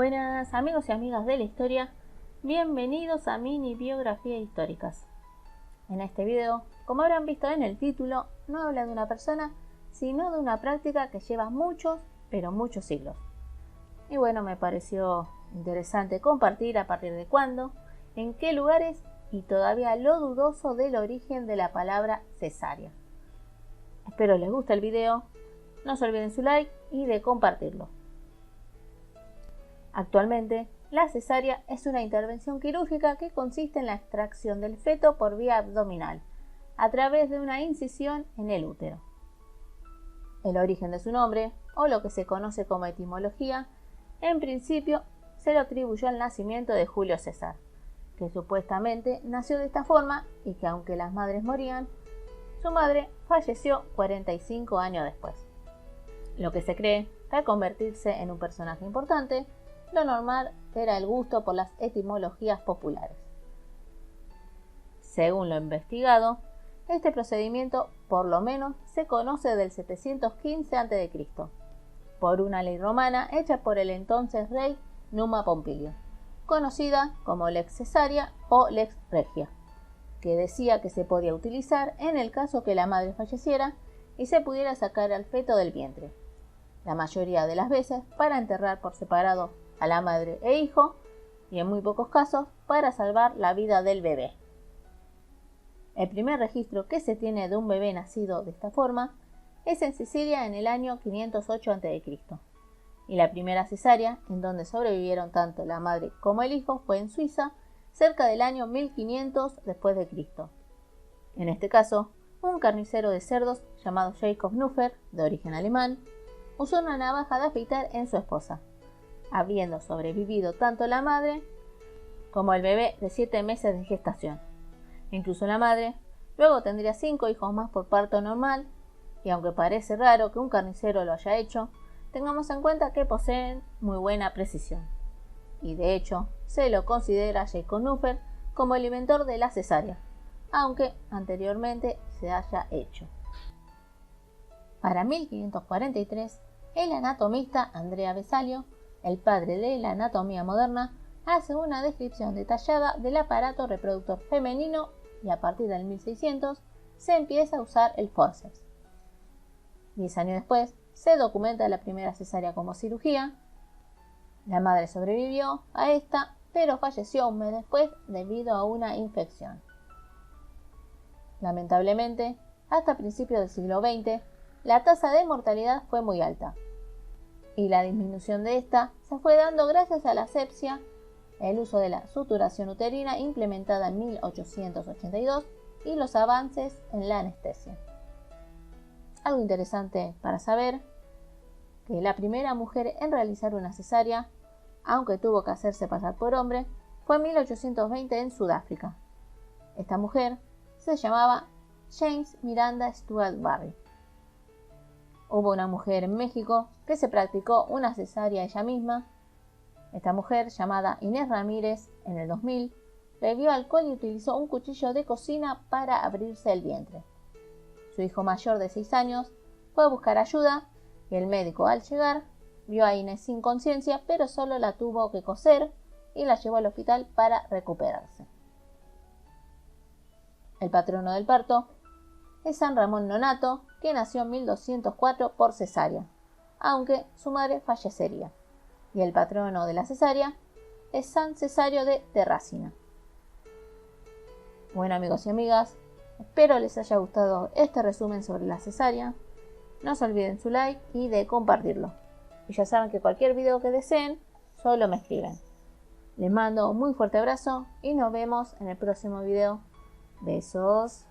Buenas amigos y amigas de la historia, bienvenidos a Mini Biografías Históricas. En este video, como habrán visto en el título, no habla de una persona, sino de una práctica que lleva muchos, pero muchos siglos. Y bueno, me pareció interesante compartir a partir de cuándo, en qué lugares y todavía lo dudoso del origen de la palabra cesárea. Espero les guste el video, no se olviden su like y de compartirlo. Actualmente, la cesárea es una intervención quirúrgica que consiste en la extracción del feto por vía abdominal, a través de una incisión en el útero. El origen de su nombre, o lo que se conoce como etimología, en principio se lo atribuyó al nacimiento de Julio César, que supuestamente nació de esta forma y que aunque las madres morían, su madre falleció 45 años después. Lo que se cree que al convertirse en un personaje importante, lo normal era el gusto por las etimologías populares. Según lo investigado, este procedimiento por lo menos se conoce del 715 a.C., por una ley romana hecha por el entonces rey Numa Pompilio, conocida como Lex Cesaria o Lex Regia, que decía que se podía utilizar en el caso que la madre falleciera y se pudiera sacar al feto del vientre, la mayoría de las veces para enterrar por separado a la madre e hijo, y en muy pocos casos para salvar la vida del bebé. El primer registro que se tiene de un bebé nacido de esta forma es en Sicilia en el año 508 a.C., y la primera cesárea, en donde sobrevivieron tanto la madre como el hijo, fue en Suiza, cerca del año 1500 después de Cristo. En este caso, un carnicero de cerdos llamado Jacob Nuffer, de origen alemán, usó una navaja de afeitar en su esposa, habiendo sobrevivido tanto la madre como el bebé de 7 meses de gestación. Incluso la madre luego tendría 5 hijos más por parto normal, y aunque parece raro que un carnicero lo haya hecho, tengamos en cuenta que poseen muy buena precisión. Y de hecho, se lo considera a Jacob Nuffer como el inventor de la cesárea, aunque anteriormente se haya hecho. Para 1543, el anatomista Andrea Vesalio, el padre de la anatomía moderna, hace una descripción detallada del aparato reproductor femenino y a partir del 1600 se empieza a usar el forceps. 10 años después se documenta la primera cesárea como cirugía. La madre sobrevivió a esta, pero falleció un mes después debido a una infección. Lamentablemente, hasta principios del siglo XX, la tasa de mortalidad fue muy alta, y la disminución de esta se fue dando gracias a la asepsia, el uso de la suturación uterina implementada en 1882 y los avances en la anestesia. Algo interesante para saber, que la primera mujer en realizar una cesárea, aunque tuvo que hacerse pasar por hombre, fue en 1820 en Sudáfrica. Esta mujer se llamaba James Miranda Stuart Barry. Hubo una mujer en México que se practicó una cesárea ella misma. Esta mujer, llamada Inés Ramírez, en el 2000, bebió alcohol y utilizó un cuchillo de cocina para abrirse el vientre. Su hijo mayor de 6 años fue a buscar ayuda y el médico, al llegar, vio a Inés sin conciencia, pero solo la tuvo que coser y la llevó al hospital para recuperarse. El patrono del parto es San Ramón Nonnato, que nació en 1204 por cesárea, aunque su madre fallecería. Y el patrono de la cesárea es San Cesario de Terracina. Bueno amigos y amigas, espero les haya gustado este resumen sobre la cesárea. No se olviden su like y de compartirlo. Y ya saben que cualquier video que deseen, solo me escriben. Les mando un muy fuerte abrazo y nos vemos en el próximo video. Besos.